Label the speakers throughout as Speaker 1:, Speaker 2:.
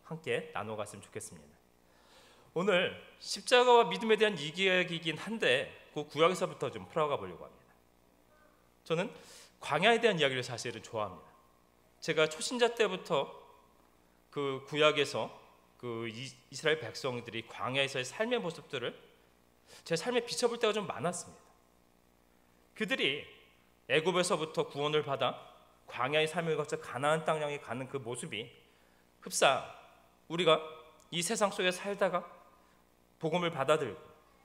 Speaker 1: 함께 나눠갔으면 좋겠습니다. 오늘 십자가와 믿음에 대한 이야기이긴 한데 그 구약에서부터 좀 풀어가 보려고 합니다. 저는 광야에 대한 이야기를 사실은 좋아합니다. 제가 초신자 때부터 그 구약에서 그 이스라엘 백성들이 광야에서의 삶의 모습들을 제 삶에 비춰볼 때가 좀 많았습니다. 그들이 애굽에서부터 구원을 받아 광야의 삶을 거쳐 가나안 땅 향해 가는 그 모습이 흡사 우리가 이 세상 속에 살다가 복음을 받아들고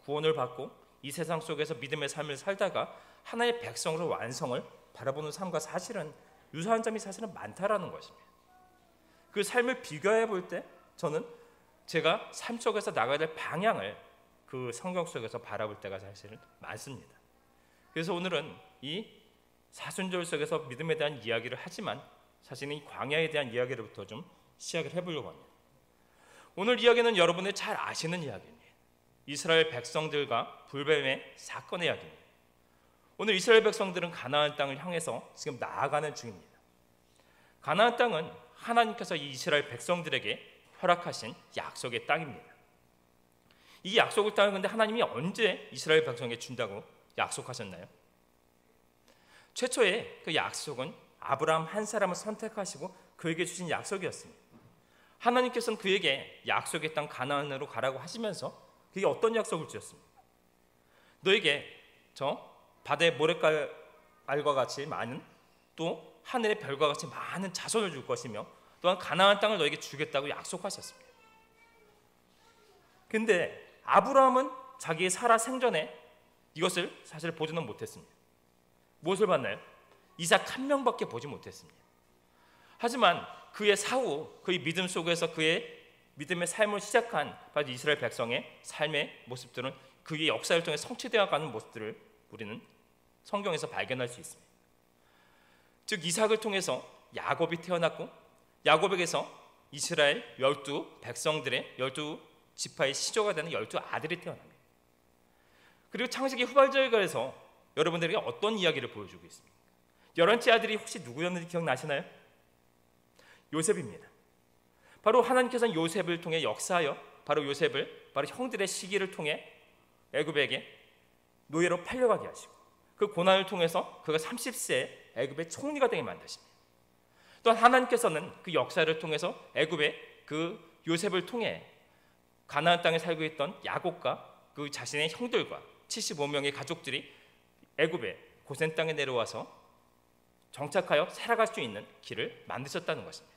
Speaker 1: 구원을 받고 이 세상 속에서 믿음의 삶을 살다가 하나의 백성으로 완성을 바라보는 삶과 사실은 유사한 점이 사실은 많다라는 것입니다. 그 삶을 비교해 볼 때 저는 제가 삶 속에서 나가야 될 방향을 그 성경 속에서 바라볼 때가 사실은 많습니다. 그래서 오늘은 이 사순절 속에서 믿음에 대한 이야기를 하지만 사실은 이 광야에 대한 이야기로부터 좀 시작을 해보려고 합니다. 오늘 이야기는 여러분이 잘 아시는 이야기입니다. 이스라엘 백성들과 불뱀의 사건의 이야기입니다. 오늘 이스라엘 백성들은 가나안 땅을 향해서 지금 나아가는 중입니다. 가나안 땅은 하나님께서 이 이스라엘 백성들에게 허락하신 약속의 땅입니다. 이 약속의 땅을 근데 하나님이 언제 이스라엘 백성에게 준다고 약속하셨나요? 최초에 그 약속은 아브라함 한 사람을 선택하시고 그에게 주신 약속이었습니다. 하나님께서는 그에게 약속의 땅 가나안으로 가라고 하시면서 그게 어떤 약속을 주셨습니까? 너에게 저 바다의 모래알과 같이 많은 또 하늘의 별과 같이 많은 자손을 줄 것이며 또한 가나안 땅을 너에게 주겠다고 약속하셨습니다. 근데 아브라함은 자기의 살아 생전에 이것을 사실 보지는 못했습니다. 무엇을 봤나요? 이삭 한 명밖에 보지 못했습니다. 하지만 그의 사후, 그의 믿음 속에서 그의 믿음의 삶을 시작한 바로 이스라엘 백성의 삶의 모습들은 그의 역사를 통해 성취되어 가는 모습들을 우리는 성경에서 발견할 수 있습니다. 즉 이삭을 통해서 야곱이 태어났고 야곱에게서 이스라엘 12 백성들의 12지파의 시조가 되는 12아들이 태어납니다. 그리고 창세기 후발절에서 여러분들에게 어떤 이야기를 보여주고 있습니까? 11째 아들이 혹시 누구였는지 기억나시나요? 요셉입니다. 바로 하나님께서는 요셉을 통해 역사하여 바로 요셉을 바로 형들의 시기를 통해 애굽에게 노예로 팔려가게 하시고 그 고난을 통해서 그가 30세에 애굽의 총리가 되게 만드십니다. 또한 하나님께서는 그 역사를 통해서 애굽의 그 요셉을 통해 가나안 땅에 살고 있던 야곱과 그 자신의 형들과 75명의 가족들이 애굽의 고센 땅에 내려와서 정착하여 살아갈 수 있는 길을 만드셨다는 것입니다.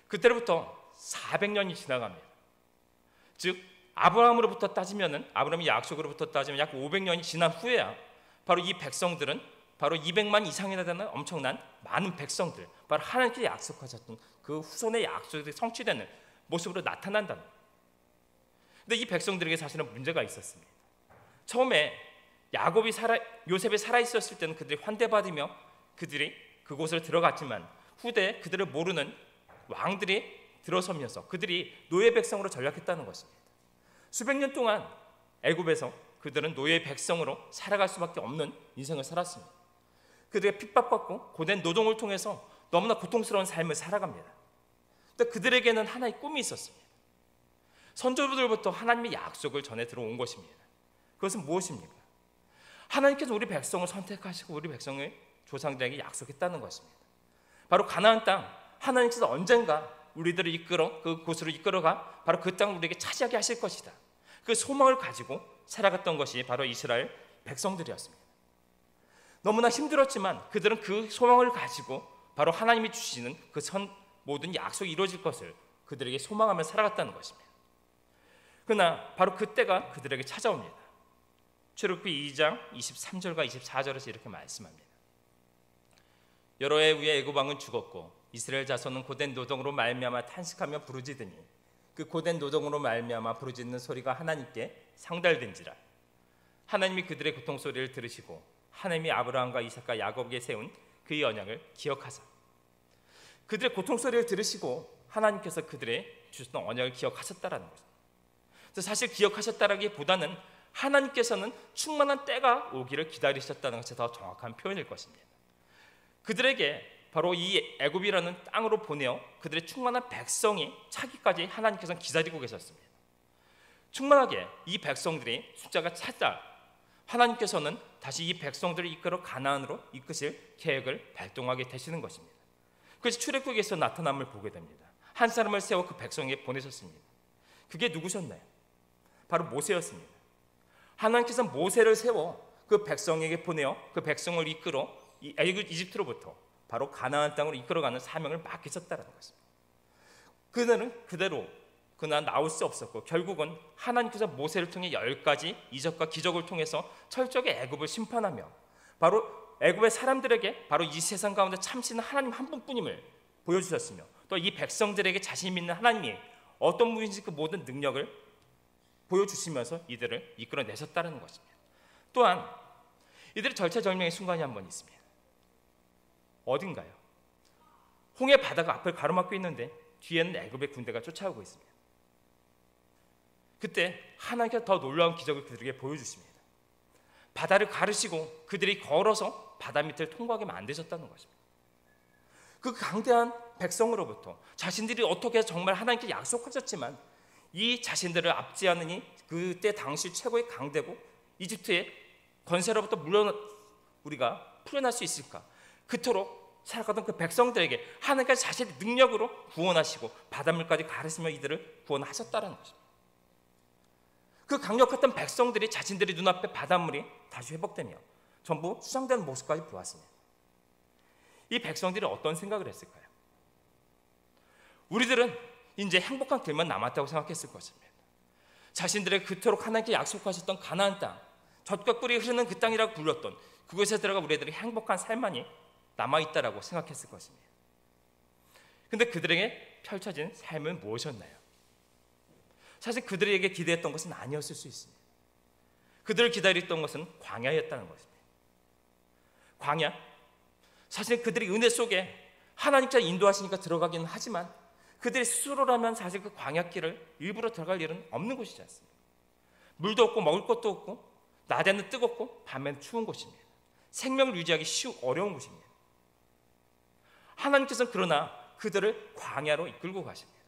Speaker 1: 그때로부터 400년이 지나갑니다. 즉 아브라함으로부터 따지면은 아브라함의 약속으로부터 따지면 약 500년이 지난 후에야 바로 이 백성들은 바로 200만 이상이나 되는 엄청난 많은 백성들, 바로 하나님께서 약속하셨던 그 후손의 약속이 성취되는 모습으로 나타난다는 거예요. 근데 이 백성들에게 사실은 문제가 있었습니다. 처음에 요셉이 살아있었을 때는 그들이 환대받으며 그들이 그곳을 들어갔지만 후대 그들을 모르는 왕들이 들어서면서 그들이 노예 백성으로 전락했다는 것입니다. 수백 년 동안 애굽에서 그들은 노예 백성으로 살아갈 수밖에 없는 인생을 살았습니다. 그들의 핍박받고 고된 노동을 통해서 너무나 고통스러운 삶을 살아갑니다. 근데 그들에게는 하나의 꿈이 있었습니다. 선조들부터 하나님의 약속을 전해 들어온 것입니다. 그것은 무엇입니까? 하나님께서 우리 백성을 선택하시고 우리 백성의 조상들에게 약속했다는 것입니다. 바로 가나안 땅, 하나님께서 언젠가 우리들을 그곳으로 이끌어가 바로 그 땅을 우리에게 차지하게 하실 것이다. 그 소망을 가지고 살아갔던 것이 바로 이스라엘 백성들이었습니다. 너무나 힘들었지만 그들은 그 소망을 가지고 바로 하나님이 주시는 그 모든 약속이 이루어질 것을 그들에게 소망하며 살아갔다는 것입니다. 그러나 바로 그때가 그들에게 찾아옵니다. 출애굽기 2장 23절과 24절에서 이렇게 말씀합니다. 여러 해 후에 애굽 왕은 죽었고 이스라엘 자손은 고된 노동으로 말미암아 탄식하며 부르짖으니 그 고된 노동으로 말미암아 부르짖는 소리가 하나님께 상달된지라. 하나님이 그들의 고통 소리를 들으시고 하나님이 아브라함과 이삭과 야곱에게 세운 그의 언약을 기억하사. 그들의 고통 소리를 들으시고 하나님께서 그들의 주셨던 언약을 기억하셨다라는 것입니다. 사실 기억하셨다라기보다는 하나님께서는 충만한 때가 오기를 기다리셨다는 것이 더 정확한 표현일 것입니다. 그들에게 바로 이 애굽이라는 땅으로 보내어 그들의 충만한 백성이 차기까지 하나님께서는 기다리고 계셨습니다. 충만하게 이 백성들이 숫자가 찼다. 하나님께서는 다시 이 백성들을 이끌어 가나안으로 이끄실 계획을 발동하게 되시는 것입니다. 그래서 출애굽기에서 나타남을 보게 됩니다. 한 사람을 세워 그 백성에게 보내셨습니다. 그게 누구셨나요? 바로 모세였습니다. 하나님께서 모세를 세워 그 백성에게 보내어 그 백성을 이끌어 이집트로부터 바로 가나안 땅으로 이끌어가는 사명을 맡기셨다는 것입니다. 그들은 그대로 그날 나올 수 없었고 결국은 하나님께서 모세를 통해 10가지 이적과 기적을 통해서 철저하게 애굽을 심판하며 바로 애굽의 사람들에게 바로 이 세상 가운데 참신한 하나님 한 분뿐임을 보여주셨으며 또 이 백성들에게 자신 믿는 하나님이 어떤 분인지 그 모든 능력을 보여주시면서 이들을 이끌어내셨다는 것입니다. 또한 이들의 절체절명의 순간이 한 번 있습니다. 어딘가요? 홍해 바다가 앞을 가로막고 있는데 뒤에는 애굽의 군대가 쫓아오고 있습니다. 그때 하나님께서 더 놀라운 기적을 그들에게 보여주십니다. 바다를 가르시고 그들이 걸어서 바다 밑을 통과하게 만드셨다는 것입니다. 그 강대한 백성으로부터 자신들이 어떻게 정말 하나님께 약속하셨지만 이 자신들을 압제하느니 그때 당시 최고의 강대국 이집트의 권세로부터 우리가 풀려날 수 있을까? 그토록 살아가던 그 백성들에게 하나님께서 자신의 능력으로 구원하시고 바닷물까지 가르시며 이들을 구원하셨다는 것입니다. 그 강력했던 백성들이 자신들의 눈앞에 바닷물이 다시 회복되며 전부 수장되는 모습까지 보았습니다. 이 백성들이 어떤 생각을 했을까요? 우리들은 이제 행복한 길만 남았다고 생각했을 것입니다. 자신들의 그토록 하나님께 약속하셨던 가나안 땅, 젖과 꿀이 흐르는 그 땅이라고 불렀던 그곳에 들어가 우리들이 행복한 삶만이 남아있다라고 생각했을 것입니다. 그런데 그들에게 펼쳐진 삶은 무엇이었나요? 사실 그들에게 기대했던 것은 아니었을 수 있습니다. 그들을 기다렸던 것은 광야였다는 것입니다. 광야, 사실 그들이 은혜 속에 하나님께서 인도하시니까 들어가기는 하지만 그들이 스스로라면 사실 그 광야길을 일부러 들어갈 일은 없는 곳이지 않습니까? 물도 없고 먹을 것도 없고 낮에는 뜨겁고 밤에는 추운 곳입니다. 생명을 유지하기 어려운 곳입니다. 하나님께서는 그러나 그들을 광야로 이끌고 가십니다.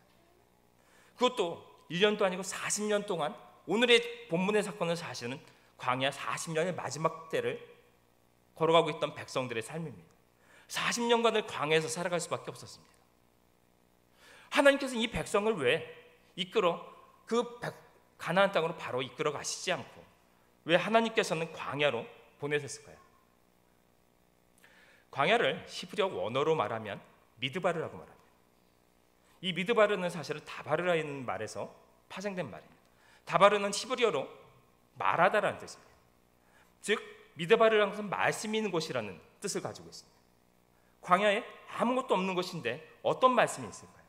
Speaker 1: 그것도 1년도 아니고 40년 동안 오늘의 본문의 사건을 사실은 광야 40년의 마지막 때를 걸어가고 있던 백성들의 삶입니다. 40년간을 광야에서 살아갈 수밖에 없었습니다. 하나님께서 이 백성을 왜 이끌어 가나안 땅으로 바로 이끌어 가시지 않고 왜 하나님께서는 광야로 보내셨을까요? 광야를 히브리어 원어로 말하면 미드바르라고 말합니다. 이 미드바르는 사실은 다바르라는 말에서 파생된 말입니다. 다바르는 히브리어로 말하다라는 뜻입니다. 즉 미드바르라는 것은 말씀이 있는 곳이라는 뜻을 가지고 있습니다. 광야에 아무것도 없는 곳인데 어떤 말씀이 있을까요?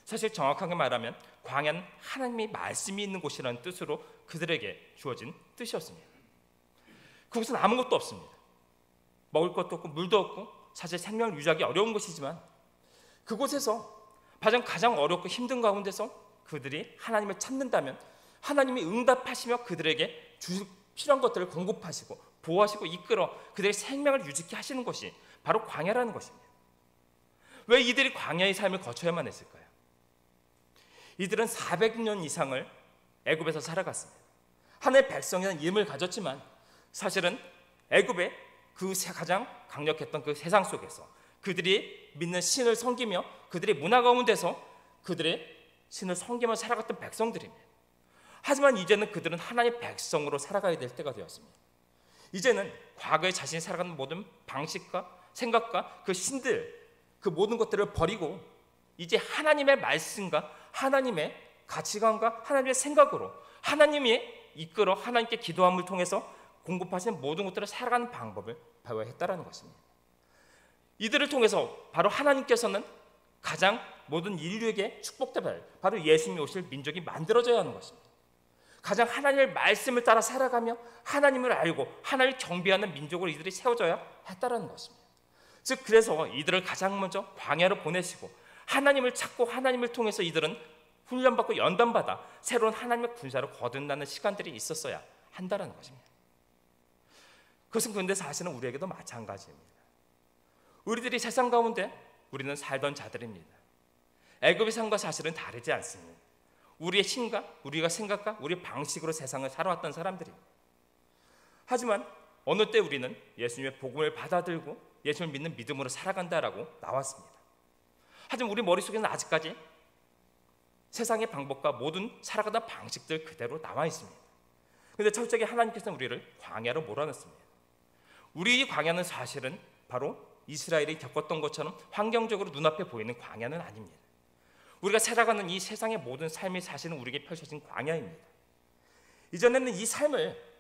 Speaker 1: 사실 정확하게 말하면 광야는 하나님의 말씀이 있는 곳이라는 뜻으로 그들에게 주어진 뜻이었습니다. 그곳은 아무것도 없습니다. 먹을 것도 없고 물도 없고 사실 생명을 유지하기 어려운 곳이지만 그곳에서 가장 어렵고 힘든 가운데서 그들이 하나님을 찾는다면 하나님이 응답하시며 그들에게 주실 필요한 것들을 공급하시고 보호하시고 이끌어 그들의 생명을 유지케 하시는 것이 바로 광야라는 것입니다. 왜 이들이 광야의 삶을 거쳐야만 했을까요? 이들은 400년 이상을 애굽에서 살아갔습니다. 하나님의 백성이라는 이름을 가졌지만 사실은 애굽의 그 가장 강력했던 그 세상 속에서 그들이 믿는 신을 섬기며 그들의 문화 가운데서 그들의 신을 섬기며 살아갔던 백성들입니다. 하지만 이제는 그들은 하나님의 백성으로 살아가야 될 때가 되었습니다. 이제는 과거에 자신이 살아가는 모든 방식과 생각과 그 신들 그 모든 것들을 버리고 이제 하나님의 말씀과 하나님의 가치관과 하나님의 생각으로 하나님이 이끌어 하나님께 기도함을 통해서 공급하시는 모든 것들을 살아가는 방법을 배워야 했다라는 것입니다. 이들을 통해서 바로 하나님께서는 가장 모든 인류에게 축복될 바로 예수님이 오실 민족이 만들어져야 하는 것입니다. 가장 하나님의 말씀을 따라 살아가며 하나님을 알고 하나님을 경배하는 민족으로 이들이 세워져야 했다라는 것입니다. 즉 그래서 이들을 가장 먼저 광야로 보내시고 하나님을 찾고 하나님을 통해서 이들은 훈련받고 연단받아 새로운 하나님의 군사로 거듭나는 시간들이 있었어야 한다는 것입니다. 그것은 그런데 사실은 우리에게도 마찬가지입니다. 우리들이 세상 가운데 우리는 살던 자들입니다. 애굽의 삶과 사실은 다르지 않습니다. 우리의 신각, 우리가 생각과 우리의 방식으로 세상을 살아왔던 사람들입니다. 하지만 어느 때 우리는 예수님의 복음을 받아들고 예수님을 믿는 믿음으로 살아간다라고 나왔습니다. 하지만 우리 머릿속에는 아직까지 세상의 방법과 모든 살아가던 방식들 그대로 남아 있습니다. 그런데 철저하게 하나님께서는 우리를 광야로 몰아넣습니다. 우리 광야는 사실은 바로 이스라엘이 겪었던 것처럼 환경적으로 눈앞에 보이는 광야는 아닙니다. 우리가 살아가는 이 세상의 모든 삶의 사실은 우리에게 펼쳐진 광야입니다. 이전에는 이 삶을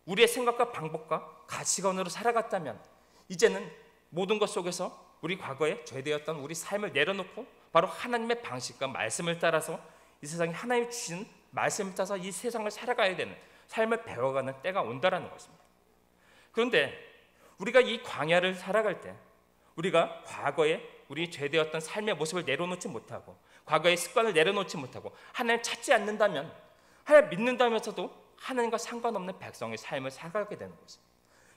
Speaker 1: 우리의 생각과 방법과 가치관으로 살아갔다면 이제는 모든 것 속에서 우리 과거에 죄되었던 우리 삶을 내려놓고 바로 하나님의 방식과 말씀을 따라서 이 세상에 하나님이 주신 말씀을 따라서 이 세상을 살아가야 되는 삶을 배워가는 때가 온다라는 것입니다. 그런데 우리가 이 광야를 살아갈 때 우리가 과거에 우리 죄되었던 삶의 모습을 내려놓지 못하고 과거의 습관을 내려놓지 못하고 하나님을 찾지 않는다면 하나님을 믿는다면서도 하나님과 상관없는 백성의 삶을 살아가게 되는 것입니다.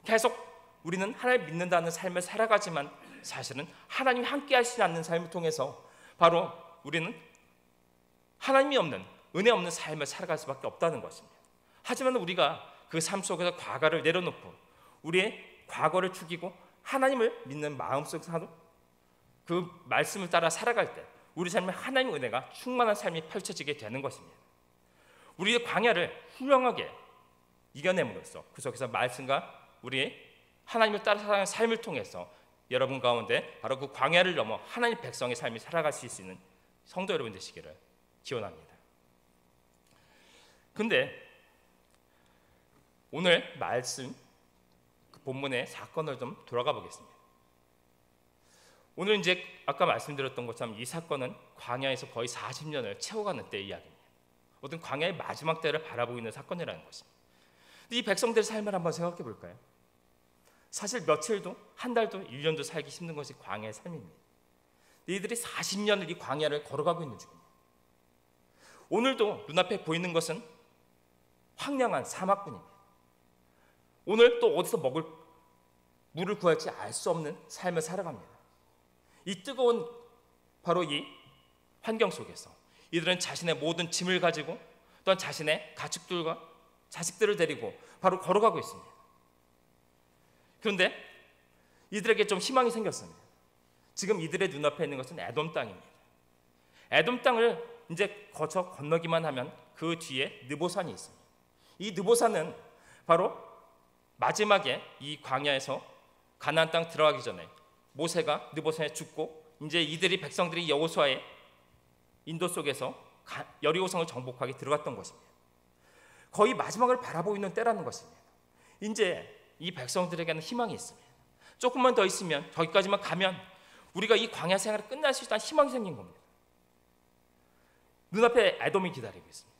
Speaker 1: 계속 우리는 하나님을 믿는다는 삶을 살아가지만 사실은 하나님이 함께 하시지 않는 삶을 통해서 바로 우리는 하나님이 없는 은혜 없는 삶을 살아갈 수밖에 없다는 것입니다. 하지만 우리가 그 삶 속에서 과거를 내려놓고 우리의 과거를 죽이고 하나님을 믿는 마음속에서 그 말씀을 따라 살아갈 때 우리 삶에 하나님의 은혜가 충만한 삶이 펼쳐지게 되는 것입니다. 우리의 광야를 훌륭하게 이겨냄으로써 그 속에서 말씀과 우리의 하나님을 따라 살아가는 삶을 통해서 여러분 가운데 바로 그 광야를 넘어 하나님 백성의 삶이 살아갈 수 있는 성도 여러분 되시기를 기원합니다. 그런데 오늘 말씀 그 본문의 사건을 좀 돌아가 보겠습니다. 오늘 이제 아까 말씀드렸던 것처럼 이 사건은 광야에서 거의 40년을 채워가는 때의 이야기입니다. 어떤 광야의 마지막 때를 바라보고 있는 사건이라는 것입니다. 이 백성들의 삶을 한번 생각해 볼까요? 사실 며칠도 한 달도 1년도 살기 힘든 것이 광야의 삶입니다. 이들이 40년을 이 광야를 걸어가고 있는 중입니다. 오늘도 눈앞에 보이는 것은 황량한 사막뿐입니다. 오늘 또 어디서 먹을 물을 구할지 알 수 없는 삶을 살아갑니다. 이 뜨거운 바로 이 환경 속에서 이들은 자신의 모든 짐을 가지고 또한 자신의 가축들과 자식들을 데리고 바로 걸어가고 있습니다. 그런데 이들에게 좀 희망이 생겼습니다. 지금 이들의 눈앞에 있는 것은 에돔 땅입니다. 에돔 땅을 이제 거쳐 건너기만 하면 그 뒤에 느보산이 있습니다. 이 느보산은 바로 마지막에 이 광야에서 가나안 땅 들어가기 전에 모세가 느보산에 죽고 이제 이들이 백성들이 여호수아의 인도 속에서 여리고성을 정복하게 들어갔던 것입니다. 거의 마지막을 바라보고 있는 때라는 것입니다. 이제 이 백성들에게는 희망이 있습니다. 조금만 더 있으면 저기까지만 가면 우리가 이 광야 생활이 끝날 수 있다는 희망이 생긴 겁니다. 눈앞에 에돔이 기다리고 있습니다.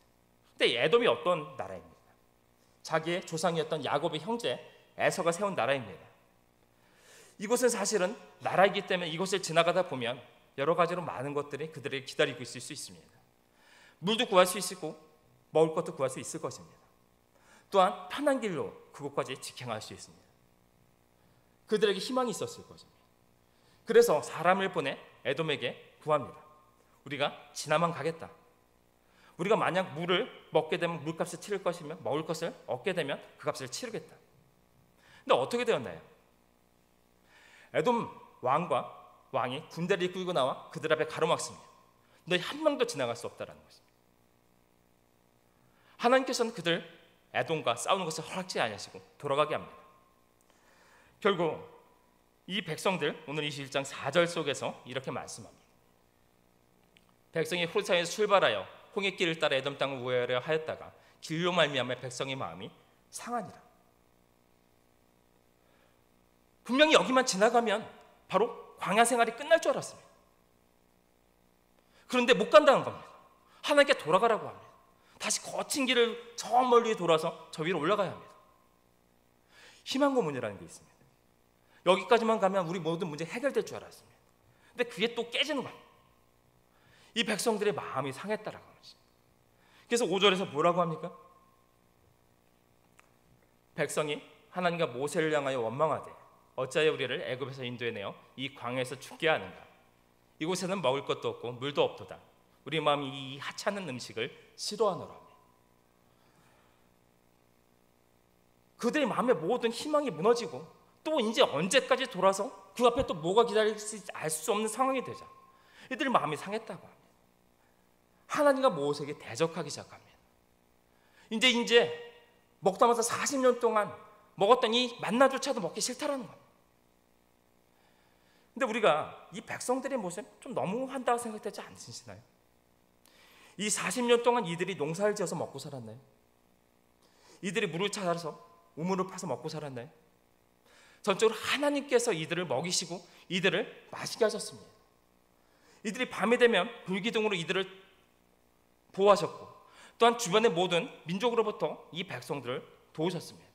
Speaker 1: 근데 에돔이 어떤 나라입니까? 자기의 조상이었던 야곱의 형제 에서가 세운 나라입니다. 이곳은 사실은 나라이기 때문에 이곳을 지나가다 보면 여러 가지로 많은 것들이 그들에게 기다리고 있을 수 있습니다. 물도 구할 수 있고 먹을 것도 구할 수 있을 것입니다. 또한 편한 길로 그곳까지 직행할 수 있습니다. 그들에게 희망이 있었을 것입니다. 그래서 사람을 보내 에돔에게 구합니다. 우리가 지나만 가겠다. 우리가 만약 물을 먹게 되면 물값을 치를 것이며 먹을 것을 얻게 되면 그 값을 치르겠다. 근데 어떻게 되었나요? 에돔 왕이 군대를 이끌고 나와 그들 앞에 가로막습니다. 너희 한 명도 지나갈 수 없다라는 것입니다. 하나님께서는 그들 에돔과 싸우는 것을 허락지 아니하시고 돌아가게 합니다. 결국 이 백성들 오늘 21장 4절 속에서 이렇게 말씀합니다. 백성이 호르사에서 출발하여 홍해길을 따라 에돔 땅을 우회하려 하였다가 길로 말미암아 백성의 마음이 상하니라. 분명히 여기만 지나가면 바로 광야 생활이 끝날 줄 알았습니다. 그런데 못 간다는 겁니다. 하나님께 돌아가라고 합니다. 다시 거친 길을 저 멀리 돌아서 저 위로 올라가야 합니다. 희망 고문이라는 게 있습니다. 여기까지만 가면 우리 모든 문제 해결될 줄 알았습니다. 근데 그게 또 깨지는 거예요. 이 백성들의 마음이 상했다라고 합니다. 그래서 5절에서 뭐라고 합니까? 백성이 하나님과 모세를 향하여 원망하되 어찌하여 우리를 애굽에서 인도해내어 이 광야에서 죽게 하는가? 이곳에는 먹을 것도 없고 물도 없도다. 우리 마음이 이 하찮은 음식을 싫어하노라. 그들의 마음의 모든 희망이 무너지고 또 이제 언제까지 돌아서 그 앞에 또 뭐가 기다릴지 알 수 없는 상황이 되자 이들의 마음이 상했다고 합니다. 하나님과 모세에게 대적하기 시작합니다. 이제 먹다 마다 40년 동안 먹었던 이 만나조차도 먹기 싫다라는 겁니다. 근데 우리가 이 백성들의 모습 좀 너무한다고 생각되지 않으시나요? 이 40년 동안 이들이 농사를 지어서 먹고 살았나요? 이들이 물을 찾아서 우물을 파서 먹고 살았나요? 전적으로 하나님께서 이들을 먹이시고 이들을 마시게 하셨습니다. 이들이 밤이 되면 불기둥으로 이들을 보호하셨고 또한 주변의 모든 민족으로부터 이 백성들을 도우셨습니다.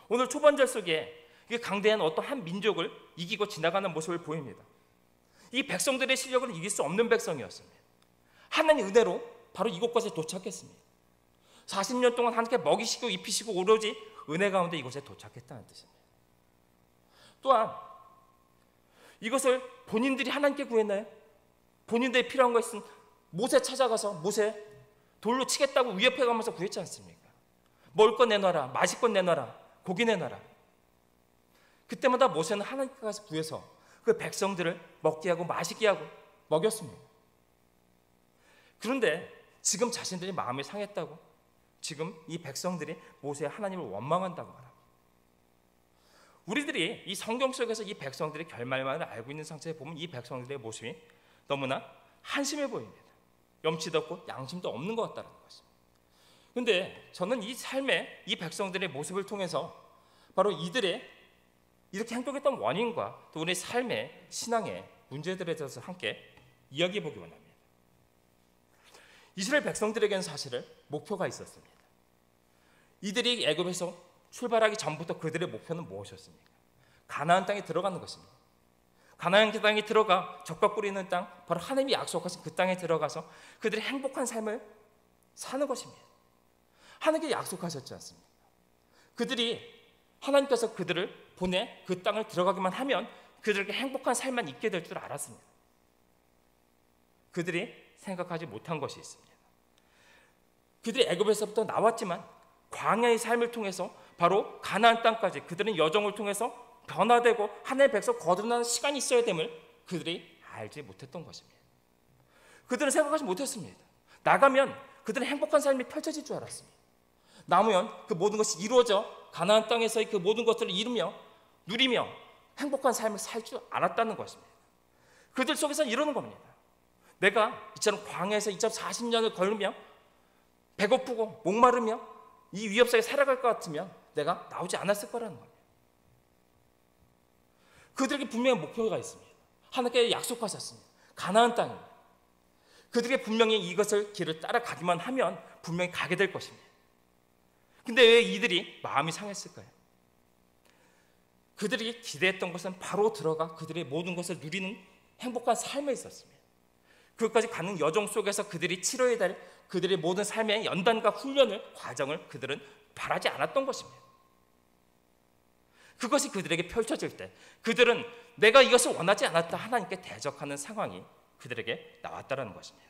Speaker 1: 오늘 초반절 속에 강대한 어떤 한 민족을 이기고 지나가는 모습을 보입니다. 이 백성들의 실력을 이길 수 없는 백성이었습니다. 하나님의 은혜로 바로 이곳까지 도착했습니다. 40년 동안 하나님께 먹이시고 입히시고 오로지 은혜 가운데 이곳에 도착했다는 뜻입니다. 또한 이것을 본인들이 하나님께 구했나요? 본인들이 필요한 것은 모세 찾아가서 모세 돌로 치겠다고 위협해가면서 구했지 않습니까? 먹을 것 내놔라, 마실 것 내놔라, 고기 내놔라. 그때마다 모세는 하나님께 가서 구해서 그 백성들을 먹게 하고 마시게 하고 먹였습니다. 그런데 지금 자신들이 마음이 상했다고 지금 이 백성들이 모세의 하나님을 원망한다고 말합니다. 우리들이 이 성경 속에서 이 백성들의 결말만을 알고 있는 상태에 보면 이 백성들의 모습이 너무나 한심해 보입니다. 염치도 없고 양심도 없는 것 같다는 것입니다. 그런데 저는 이 삶의 이 백성들의 모습을 통해서 바로 이들의 이렇게 행동했던 원인과 또 우리 삶의 신앙의 문제들에 대해서 함께 이야기해 보기 원합니다. 이스라엘 백성들에게는 사실은 목표가 있었습니다. 이들이 애굽에서 출발하기 전부터 그들의 목표는 무엇이었습니까? 가나안 땅에 들어가는 것입니다. 가나안 땅에 들어가 적과 꿀이 있는 땅, 바로 하나님이 약속하신 그 땅에 들어가서 그들의 행복한 삶을 사는 것입니다. 하나님께 약속하셨지 않습니까? 그들이 하나님께서 그들을 보내 그 땅을 들어가기만 하면 그들에게 행복한 삶만 있게 될 줄 알았습니다. 그들이 생각하지 못한 것이 있습니다. 그들이 애굽에서부터 나왔지만 광야의 삶을 통해서 바로 가나안 땅까지 그들은 여정을 통해서 변화되고 하나님의 백성 거듭나는 시간이 있어야 됨을 그들이 알지 못했던 것입니다. 그들은 생각하지 못했습니다. 나가면 그들은 행복한 삶이 펼쳐질 줄 알았습니다. 남으면 그 모든 것이 이루어져 가나안 땅에서의 그 모든 것들을 이루며 누리며 행복한 삶을 살 줄 알았다는 것입니다. 그들 속에서는 이러는 겁니다. 내가 이처럼 광야에서 40년을 걸으며 배고프고 목마르며 이 위협 속에 살아갈 것 같으면 내가 나오지 않았을 거라는 겁니다. 그들에게 분명히 목표가 있습니다. 하나님께 약속하셨습니다. 가나안 땅입니다. 그들에게 분명히 이것을 길을 따라가기만 하면 분명히 가게 될 것입니다. 근데 왜 이들이 마음이 상했을까요? 그들이 기대했던 것은 바로 들어가 그들의 모든 것을 누리는 행복한 삶에 있었습니다. 그것까지 가는 여정 속에서 그들이 치러야 될 그들의 모든 삶의 연단과 훈련을 과정을 그들은 바라지 않았던 것입니다. 그것이 그들에게 펼쳐질 때 그들은 내가 이것을 원하지 않았다 하나님께 대적하는 상황이 그들에게 나왔다는 것입니다.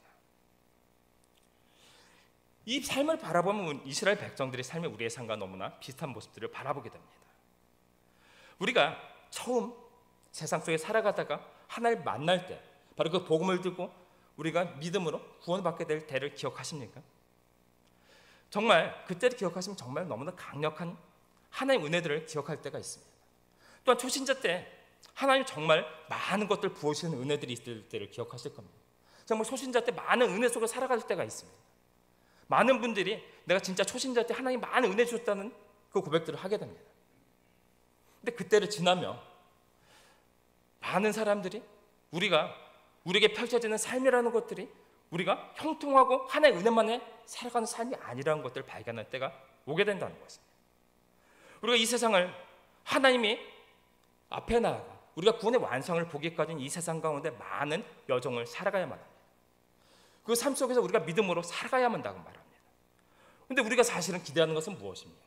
Speaker 1: 이 삶을 바라보면 이스라엘 백성들의 삶이 우리의 삶과 너무나 비슷한 모습들을 바라보게 됩니다. 우리가 처음 세상 속에 살아가다가 하나님을 만날 때 바로 그 복음을 듣고 우리가 믿음으로 구원받게 될 때를 기억하십니까? 정말 그때를 기억하시면 정말 너무나 강력한 하나님의 은혜들을 기억할 때가 있습니다. 또한 초신자 때 하나님 정말 많은 것들 부어주시는 은혜들이 있을 때를 기억하실 겁니다. 정말 초신자 때 많은 은혜 속에 살아갈 때가 있습니다. 많은 분들이 내가 진짜 초신자 때 하나님 많은 은혜 주셨다는 그 고백들을 하게 됩니다. 근데 그때를 지나며 많은 사람들이 우리에게 펼쳐지는 삶이라는 것들이 우리가 형통하고 하나의 은혜만에 살아가는 삶이 아니라는 것들을 발견할 때가 오게 된다는 것입니다. 우리가 이 세상을 하나님이 앞에 나아가 우리가 구원의 완성을 보기까지는 이 세상 가운데 많은 여정을 살아가야만 합니다. 그 삶 속에서 우리가 믿음으로 살아가야만 한다고 말합니다. 그런데 우리가 사실은 기대하는 것은 무엇입니까?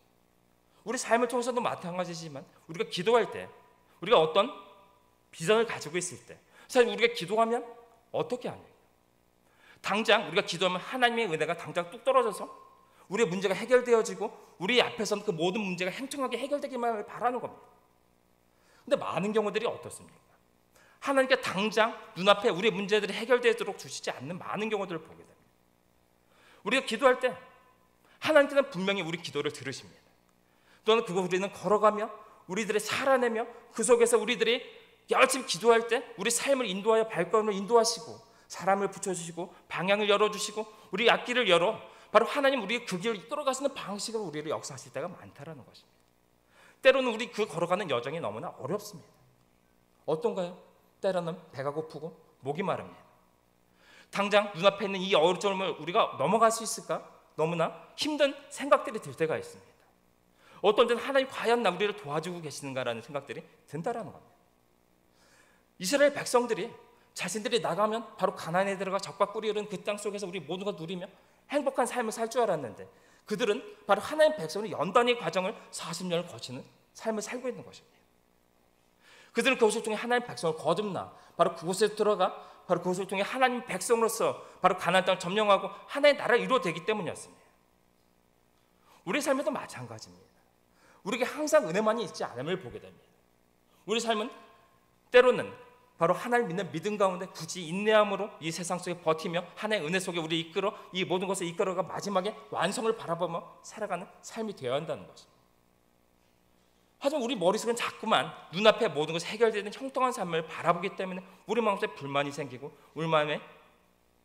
Speaker 1: 우리 삶을 통해서도 마찬가지지만 우리가 기도할 때 우리가 어떤 비전을 가지고 있을 때 사실 우리가 기도하면 어떻게 하냐? 당장 우리가 기도하면 하나님의 은혜가 당장 뚝 떨어져서 우리의 문제가 해결되어지고 우리 앞에서는 그 모든 문제가 행통하게 해결되기만 바라는 겁니다. 근데 많은 경우들이 어떻습니까? 하나님께 당장 눈앞에 우리의 문제들이 해결되도록 주시지 않는 많은 경우들을 보게 됩니다. 우리가 기도할 때 하나님께서는 분명히 우리 기도를 들으십니다. 또는 그거 우리는 걸어가며 우리들이 살아내며 그 속에서 우리들이 열심히 기도할 때 우리 삶을 인도하여 발걸음을 인도하시고 사람을 붙여주시고 방향을 열어주시고 우리 앞길을 열어 바로 하나님 우리의 그 길을 이끌어가시는 방식으로 우리를 역사하실 때가 많다라는 것입니다. 때로는 우리 그 걸어가는 여정이 너무나 어렵습니다. 어떤가요? 때로는 배가 고프고 목이 마릅니다. 당장 눈앞에 있는 이 어려움을 우리가 넘어갈 수 있을까? 너무나 힘든 생각들이 들 때가 있습니다. 어떤 때는 하나님 과연 우리를 도와주고 계시는가라는 생각들이 든다라는 겁니다. 이스라엘 백성들이 자신들이 나가면 바로 가나안에 들어가 적과 꿀이 흐르는 그 땅 속에서 우리 모두가 누리며 행복한 삶을 살 줄 알았는데 그들은 바로 하나님 백성의 연단의 과정을 40년을 거치는 삶을 살고 있는 것입니다. 그들은 그것을 통해 하나님 백성을 거듭나 바로 그곳에 들어가 바로 그것을 통해 하나님 백성으로서 바로 가나안 땅을 점령하고 하나의 나라를 이루어되기 때문이었습니다. 우리 삶에도 마찬가지입니다. 우리에게 항상 은혜만이 있지 않음을 보게 됩니다. 우리 삶은 때로는 바로 하나님 믿는 믿음 가운데 굳이 인내함으로 이 세상 속에 버티며 하나의 은혜 속에 우리 이끌어 이 모든 것을 이끌어가 마지막에 완성을 바라보며 살아가는 삶이 되어야 한다는 것입니다. 하지만 우리 머릿속은 자꾸만 눈앞에 모든 것이 해결되는 형통한 삶을 바라보기 때문에 우리 마음속에 불만이 생기고 우리 마음에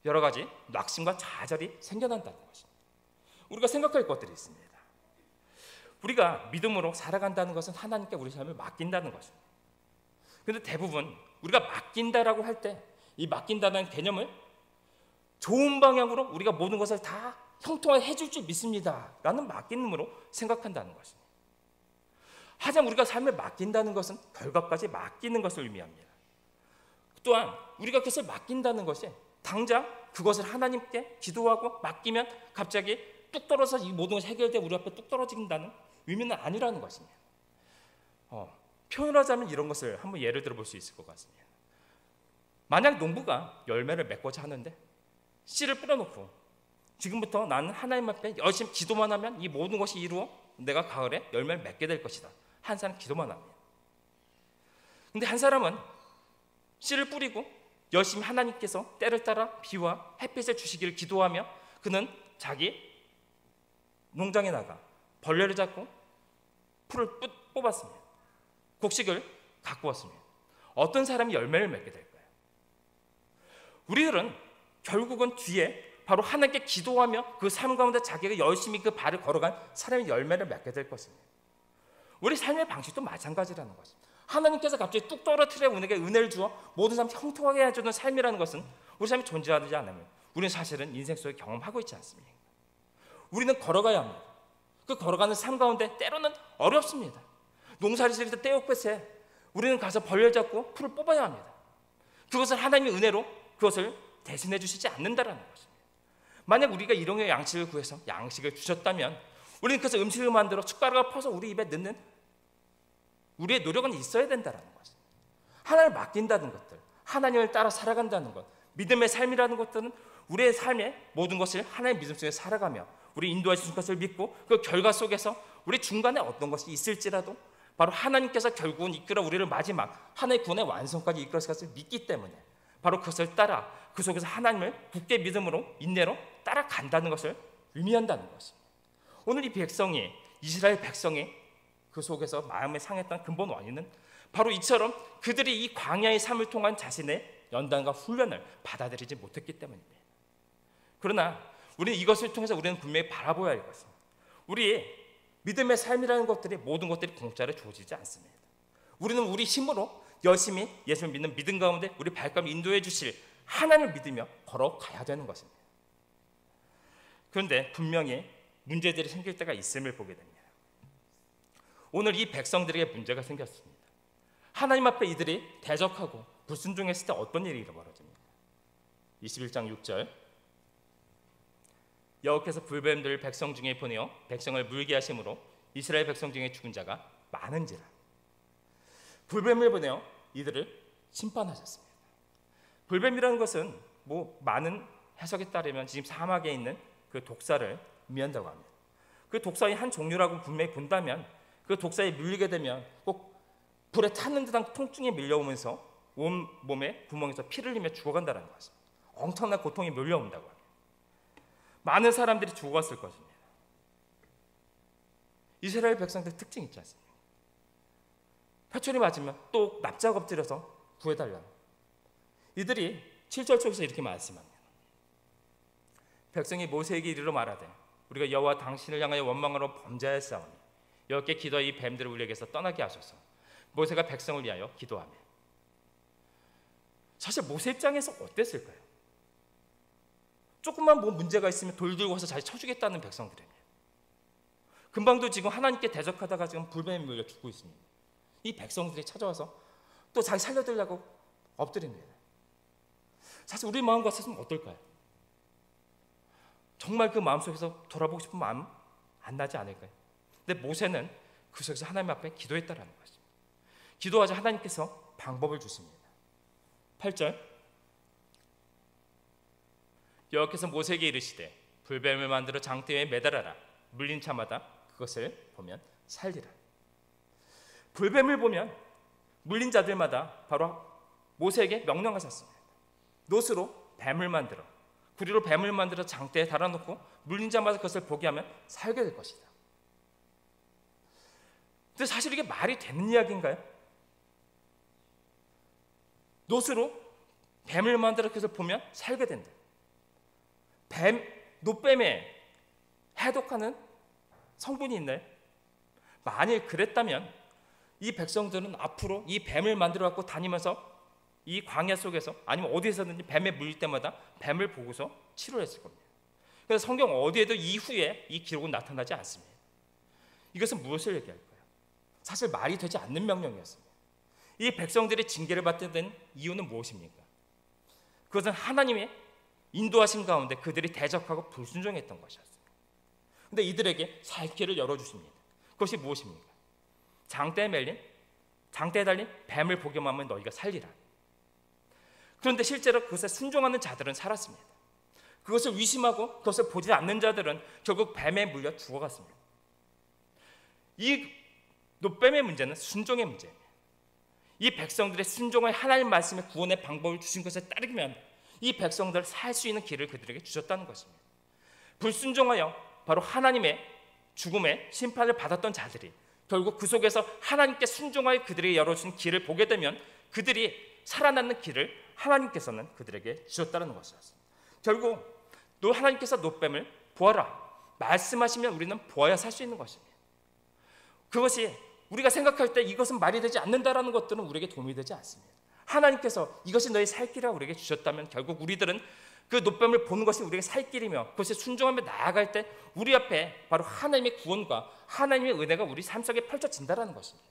Speaker 1: 여러 가지 낙심과 좌절이 생겨난다는 것입니다. 우리가 생각할 것들이 있습니다. 우리가 믿음으로 살아간다는 것은 하나님께 우리 삶을 맡긴다는 것입니다. 그런데 대부분 우리가 맡긴다라고 할 때 이 맡긴다는 개념을 좋은 방향으로 우리가 모든 것을 다 형통하게 해줄 줄 믿습니다 라는 맡김으로 생각한다는 것입니다. 하지만 우리가 삶을 맡긴다는 것은 결과까지 맡기는 것을 의미합니다. 또한 우리가 그것을 맡긴다는 것이 당장 그것을 하나님께 기도하고 맡기면 갑자기 뚝 떨어져서 이 모든 것이 해결돼 우리 앞에 뚝 떨어진다는 의미는 아니라는 것입니다. 표현하자면 이런 것을 한번 예를 들어 볼 수 있을 것 같습니다. 만약 농부가 열매를 맺고자 하는데 씨를 뿌려놓고 지금부터 나는 하나님 앞에 열심히 기도만 하면 이 모든 것이 이루어 내가 가을에 열매를 맺게 될 것이다. 한 사람은 기도만 합니다. 근데 한 사람은 씨를 뿌리고 열심히 하나님께서 때를 따라 비와 햇빛을 주시기를 기도하며 그는 자기 농장에 나가 벌레를 잡고 풀을 뽑았습니다. 곡식을 갖고 왔습니다. 어떤 사람이 열매를 맺게 될까요? 우리들은 결국은 뒤에 바로 하나님께 기도하며 그 삶 가운데 자기가 열심히 그 발을 걸어간 사람이 열매를 맺게 될 것입니다. 우리 삶의 방식도 마찬가지라는 것입니다. 하나님께서 갑자기 뚝 떨어뜨려 우리에게 은혜를 주어 모든 삶 형통하게 해주는 삶이라는 것은 우리 삶이 존재하지 않으면 우리는 사실은 인생 속에 경험하고 있지 않습니까? 우리는 걸어가야 합니다. 그 걸어가는 삶 가운데 때로는 어렵습니다. 농사를 지을 때 떼옥볕에 우리는 가서 벌레를 잡고 풀을 뽑아야 합니다. 그것을 하나님의 은혜로 그것을 대신해 주시지 않는다라는 것입니다. 만약 우리가 일용의 양식을 구해서 양식을 주셨다면 우리는 그래서 음식을 만들어 숟가락을 퍼서 우리 입에 넣는 우리의 노력은 있어야 된다는 것입니다. 하나님을 맡긴다는 것들, 하나님을 따라 살아간다는 것, 믿음의 삶이라는 것들은 우리의 삶의 모든 것을 하나님의 믿음 속에 살아가며 우리 인도해 주신 것을 믿고 그 결과 속에서 우리 중간에 어떤 것이 있을지라도 바로 하나님께서 결국은 이끌어 우리를 마지막 하나의 구원의 완성까지 이끌어서 것을 믿기 때문에 바로 그것을 따라 그 속에서 하나님을 굳게 믿음으로 인내로 따라간다는 것을 의미한다는 것입니다. 오늘 이 백성이 이스라엘 백성이 그 속에서 마음에 상했던 근본 원인은 바로 이처럼 그들이 이 광야의 삶을 통한 자신의 연단과 훈련을 받아들이지 못했기 때문입니다. 그러나 우리는 이것을 통해서 우리는 분명히 바라보아야 할 것입니다. 우리의 믿음의 삶이라는 것들이 모든 것들이 공짜로 주어지지 않습니다. 우리는 우리 힘으로 열심히 예수를 믿는 믿음 가운데 우리 발걸음을 인도해 주실 하나님을 믿으며 걸어가야 되는 것입니다. 그런데 분명히 문제들이 생길 때가 있음을 보게 됩니다. 오늘 이 백성들에게 문제가 생겼습니다. 하나님 앞에 이들이 대적하고 불순종했을 때 어떤 일이 벌어집니까? 21장 6절 여호와께서 불뱀들을 백성 중에 보내어 백성을 물게 하심으로 이스라엘 백성 중에 죽은 자가 많은지라. 불뱀을 보내어 이들을 심판하셨습니다. 불뱀이라는 것은 많은 해석에 따르면 지금 사막에 있는 그 독사를 의미한다고 합니다. 그 독사의 한 종류라고 분명히 본다면 그 독사에 밀리게 되면 꼭 불에 타는 듯한 통증이 밀려오면서 온 몸에 구멍에서 피를 흘리며 죽어간다는 것입니다. 엄청난 고통이 몰려온다고 합니다. 많은 사람들이 죽어갔을 것입니다. 이스라엘 백성들 특징이 있지 않습니까? 표철이 맞으면 또 납작 엎드려서 구해달라. 이들이 7절 쪽에서 이렇게 말씀합니다. 백성이 모세에게 이르러 말하되 우리가 여호와 당신을 향하여 원망으로 범죄하였사오니 여호와께 기도하여 이 뱀들을 우리에게서 떠나게 하소서. 모세가 백성을 위하여 기도하며. 사실 모세 입장에서 어땠을까요? 조금만 문제가 있으면 돌 들고 와서 잘 쳐주겠다는 백성들입니다. 금방도 지금 하나님께 대적하다가 지금 불뱀에 물려 죽고 있습니다. 이 백성들이 찾아와서 또 자기 살려드리려고 엎드립니다. 사실 우리 마음 같았으면 어떨까요? 정말 그 마음속에서 돌아보고 싶은 마음 안 나지 않을까요? 근데 모세는 그 속에서 하나님 앞에 기도했다라는 것입니다. 기도하자 하나님께서 방법을 주십니다. 8절 여호와께서 모세에게 이르시되 불뱀을 만들어 장대에 매달아라. 물린 차마다 그것을 보면 살리라. 불뱀을 보면 물린 자들마다 바로 모세에게 명령하셨습니다. 놋으로 뱀을 만들어 구리로 뱀을 만들어 장대에 달아놓고 물린 자마다 그것을 보게 하면 살게 될 것이다. 근데 사실 이게 말이 되는 이야기인가요? 놋으로 뱀을 만들어 그것을 보면 살게 된다. 놋뱀에 해독하는 성분이 있나요? 만일 그랬다면 이 백성들은 앞으로 이 뱀을 만들어 갖고 다니면서 이 광야 속에서 아니면 어디에서든지 뱀에 물릴 때마다 뱀을 보고서 치료했을 겁니다. 그래서 성경 어디에도 이후에 이 기록은 나타나지 않습니다. 이것은 무엇을 얘기할까요? 사실 말이 되지 않는 명령이었습니다. 이 백성들이 징계를 받게 된 이유는 무엇입니까? 그것은 하나님의 인도하신 가운데 그들이 대적하고 불순종했던 것이었습니다. 그런데 이들에게 살 길을 열어주십니다. 그것이 무엇입니까? 장대에 달린 뱀을 보기만 하면 너희가 살리라. 그런데 실제로 그것에 순종하는 자들은 살았습니다. 그것을 위심하고 그것을 보지 않는 자들은 결국 뱀에 물려 죽어갔습니다. 이 놋뱀의 문제는 순종의 문제입니다. 이 백성들의 순종을 하나님 말씀의 구원의 방법을 주신 것에 따르면 이 백성들 살 수 있는 길을 그들에게 주셨다는 것입니다. 불순종하여 바로 하나님의 죽음의 심판을 받았던 자들이 결국 그 속에서 하나님께 순종하여 그들에게 열어준 길을 보게 되면 그들이 살아남는 길을 하나님께서는 그들에게 주셨다는 것이었습니다. 결국 하나님께서 놋뱀을 보아라 말씀하시면 우리는 보아야 살 수 있는 것입니다. 그것이 우리가 생각할 때 이것은 말이 되지 않는다라는 것들은 우리에게 도움이 되지 않습니다. 하나님께서 이것이 너희 살 길이라 우리에게 주셨다면 결국 우리들은 그 놋뱀을 보는 것이 우리에게 살 길이며 그것에 순종하며 나아갈 때 우리 앞에 바로 하나님의 구원과 하나님의 은혜가 우리 삶 속에 펼쳐진다는 것입니다.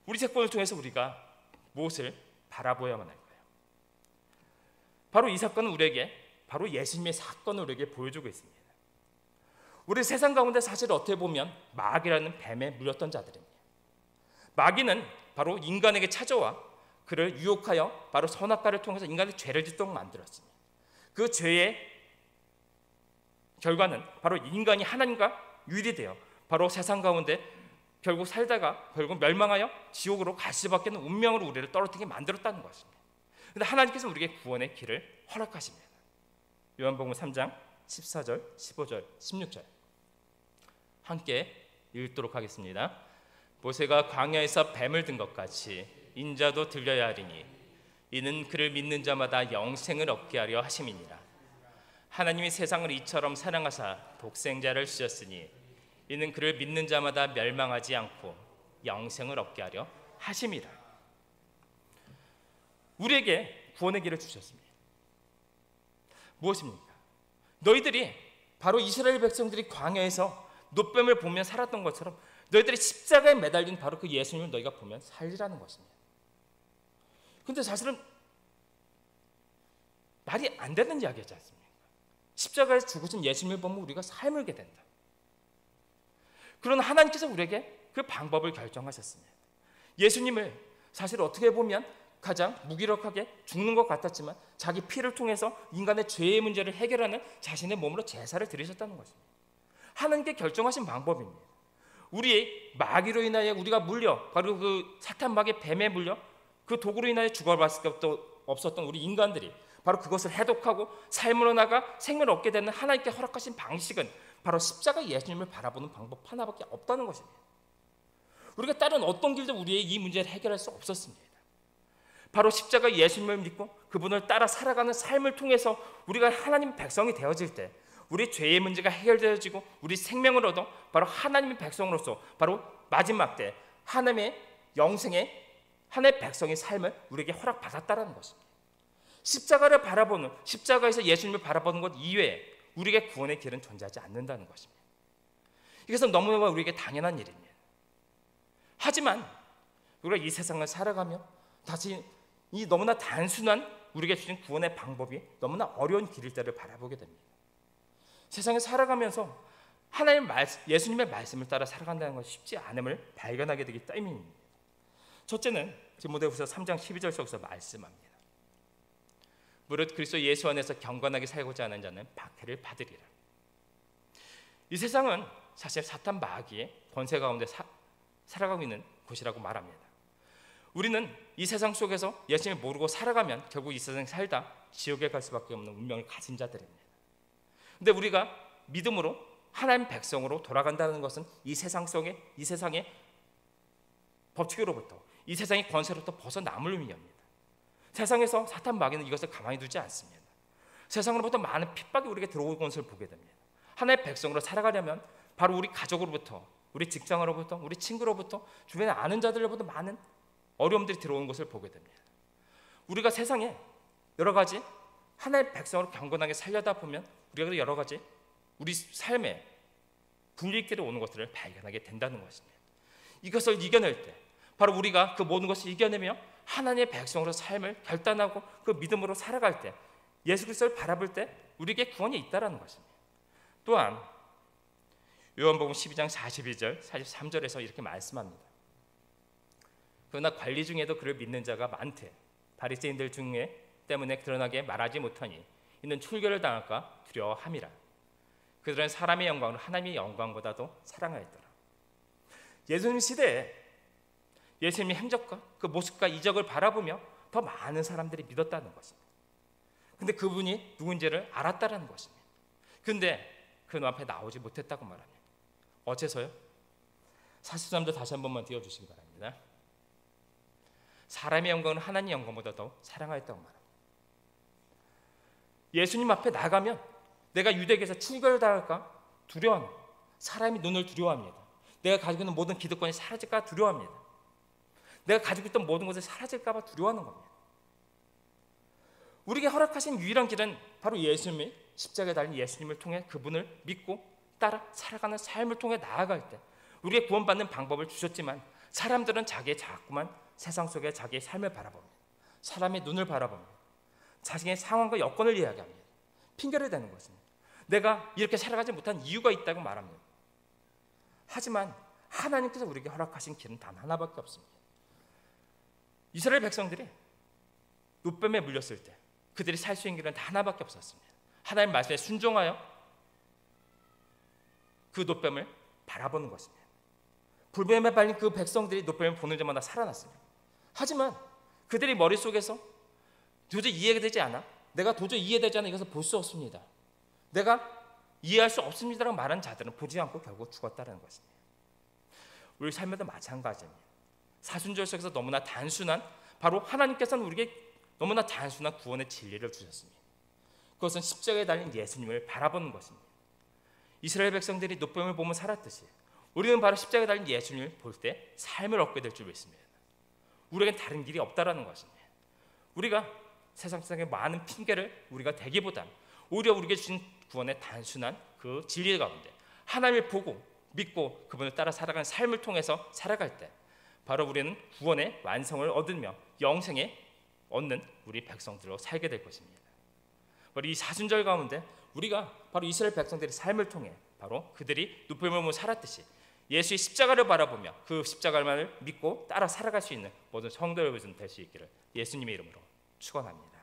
Speaker 1: 우리 책본을 통해서 우리가 무엇을 바라보아야만 할까요? 바로 이 사건은 우리에게 바로 예수님의 사건을 우리에게 보여주고 있습니다. 우리 세상 가운데 사실 어떻게 보면 마귀라는 뱀에 물렸던 자들입니다. 마귀는 바로 인간에게 찾아와 그를 유혹하여 바로 선악과를 통해서 인간의 죄를 짓도록 만들었습니다. 그 죄의 결과는 바로 인간이 하나님과 유리되어 바로 세상 가운데 결국 살다가 결국 멸망하여 지옥으로 갈 수밖에 없는 운명으로 우리를 떨어뜨리게 만들었다는 것입니다. 그런데 하나님께서 우리에게 구원의 길을 허락하십니다. 요한복음 3장 14절, 15절, 16절 함께 읽도록 하겠습니다. 모세가 광야에서 뱀을 든 것 같이 인자도 들려야 하리니 이는 그를 믿는 자마다 영생을 얻게 하려 하심이니라. 하나님이 세상을 이처럼 사랑하사 독생자를 주셨으니 이는 그를 믿는 자마다 멸망하지 않고 영생을 얻게 하려 하심이라. 우리에게 구원의 길을 주셨습니다. 무엇입니까? 너희들이 바로 이스라엘 백성들이 광야에서 놋뱀을 보며 살았던 것처럼 너희들이 십자가에 매달린 바로 그 예수님을 너희가 보면 살리라는 것입니다. 그런데 사실은 말이 안 되는 이야기지 않습니까? 십자가에서 죽으신 예수님을 보면 우리가 삶을게 된다. 그러나 하나님께서 우리에게 그 방법을 결정하셨습니다. 예수님을 사실 어떻게 보면 가장 무기력하게 죽는 것 같았지만 자기 피를 통해서 인간의 죄의 문제를 해결하는 자신의 몸으로 제사를 드리셨다는 것입니다. 하나님께 결정하신 방법입니다. 우리의 마귀로 인하여 우리가 물려, 바로 그 사탄 마귀의 뱀에 물려 그 도구로 인하여 죽어갈 수밖에 없었던 우리 인간들이 바로 그것을 해독하고 삶으로 나가 생명을 얻게 되는 하나님께 허락하신 방식은 바로 십자가 예수님을 바라보는 방법 하나밖에 없다는 것입니다. 우리가 다른 어떤 길도 우리의 이 문제를 해결할 수 없었습니다. 바로 십자가 예수님을 믿고 그분을 따라 살아가는 삶을 통해서 우리가 하나님 백성이 되어질 때 우리 죄의 문제가 해결되어지고 우리 생명을 얻어 바로 하나님의 백성으로서 바로 마지막 때 하나님의 영생의 하나님의 백성의 삶을 우리에게 허락받았다는 것입니다. 십자가를 바라보는, 십자가에서 예수님을 바라보는 것 이외에 우리에게 구원의 길은 존재하지 않는다는 것입니다. 이것은 너무나 우리에게 당연한 일입니다. 하지만 우리가 이 세상을 살아가며 다시 이 너무나 단순한 우리에게 주신 구원의 방법이 너무나 어려운 길일 때를 바라보게 됩니다. 세상에 살아가면서 예수님의 말씀을 따라 살아간다는 것이 쉽지 않음을 발견하게 되기 때문입니다. 첫째는 디모데후서 3장 12절 속에서 말씀합니다. 무릇 그리스도 예수 안에서 경건하게 살고자 하는 자는 박해를 받으리라. 이 세상은 사실 사탄 마귀의 권세 가운데 살아가고 있는 곳이라고 말합니다. 우리는 이 세상 속에서 예수님을 모르고 살아가면 결국 이 세상에 살다 지옥에 갈 수밖에 없는 운명을 가진 자들입니다. 근데 우리가 믿음으로 하나님 백성으로 돌아간다는 것은 이 세상의 법칙으로부터 이 세상의 권세로부터 벗어남을 의미합니다. 세상에서 사탄 마귀는 이것을 가만히 두지 않습니다. 세상으로부터 많은 핍박이 우리에게 들어오는 것을 보게 됩니다. 하나님의 백성으로 살아가려면 바로 우리 가족으로부터, 우리 직장으로부터, 우리 친구로부터, 주변에 아는 자들로부터 많은 어려움들이 들어오는 것을 보게 됩니다. 우리가 세상에 여러 가지 하나님의 백성으로 경건하게 살려다 보면 우리가 여러 가지 우리 삶에 불이익들이 오는 것들을 발견하게 된다는 것입니다. 이것을 이겨낼 때 바로 우리가 그 모든 것을 이겨내며 하나님의 백성으로 삶을 결단하고 그 믿음으로 살아갈 때 예수 그리스도를 바라볼 때 우리에게 구원이 있다는 것입니다. 또한 요한복음 12장 42절 43절에서 이렇게 말씀합니다. 그러나 관리 중에도 그를 믿는 자가 많되 바리새인들 중에 때문에 드러나게 말하지 못하니 이는 출교를 당할까 두려워함이라. 그들은 사람의 영광을 하나님의 영광보다도 사랑하였더라. 예수님 시대에 예수님의 행적과 그 모습과 이적을 바라보며 더 많은 사람들이 믿었다는 것입니다. 근데 그분이 누군지를 알았다는 것입니다. 근데 그 눈앞에 나오지 못했다고 말합니다. 어째서요? 43절 다시 한 번만 띄워주시기 바랍니다. 사람의 영광은 하나님의 영광보다 더 사랑하였다고 말합니다. 예수님 앞에 나가면 내가 유대교에서 출교를 당할까 두려워합니다. 사람이 눈을 두려워합니다. 내가 가지고 있는 모든 기득권이 사라질까 두려워합니다. 내가 가지고 있던 모든 것이 사라질까 봐 두려워하는 겁니다. 우리에게 허락하신 유일한 길은 바로 예수님의 십자가에 달린 예수님을 통해 그분을 믿고 따라 살아가는 삶을 통해 나아갈 때 우리에게 구원받는 방법을 주셨지만 사람들은 자꾸만 세상 속에 자기의 삶을 바라봅니다. 사람의 눈을 바라봅니다. 자신의 상황과 여건을 이야기합니다. 핑계를 대는 것입니다. 내가 이렇게 살아가지 못한 이유가 있다고 말합니다. 하지만 하나님께서 우리에게 허락하신 길은 단 하나밖에 없습니다. 이스라엘 백성들이 노뱀에 물렸을 때 그들이 살 수 있는 길은 단 하나밖에 없었습니다. 하나님 말씀에 순종하여 그 노뱀을 바라보는 것입니다. 불뱀에 발린 그 백성들이 노뱀을 보는 자마다 살아났습니다. 하지만 그들이 머릿속에서 도저히 이해가 되지 않아, 내가 도저히 이해되지 않아 이것을 볼 수 없습니다, 내가 이해할 수 없습니다라고 말하는 자들은 보지 않고 결국 죽었다는 것입니다. 우리 삶에도 마찬가지입니다. 사순절 속에서 너무나 단순한, 바로 하나님께서는 우리에게 너무나 단순한 구원의 진리를 주셨습니다. 그것은 십자가에 달린 예수님을 바라보는 것입니다. 이스라엘 백성들이 노뱀을 보며 살았듯이 우리는 바로 십자가에 달린 예수님을 볼 때 삶을 얻게 될 줄 믿습니다. 우리에겐 다른 길이 없다라는 것입니다. 우리가 세상의 많은 핑계를 우리가 대기보다 오히려 우리에게 주신 구원의 단순한 그 진리 가운데 하나님을 보고 믿고 그분을 따라 살아가는 삶을 통해서 살아갈 때 바로 우리는 구원의 완성을 얻으며 영생에 얻는 우리 백성들로 살게 될 것입니다. 바로 이 사순절 가운데 우리가 바로 이스라엘 백성들의 삶을 통해 바로 그들이 노뱀을 보며 살았듯이 예수의 십자가를 바라보며 그 십자가만을 믿고 따라 살아갈 수 있는 모든 성도 여러분 될 수 있기를 예수님의 이름으로 축원합니다.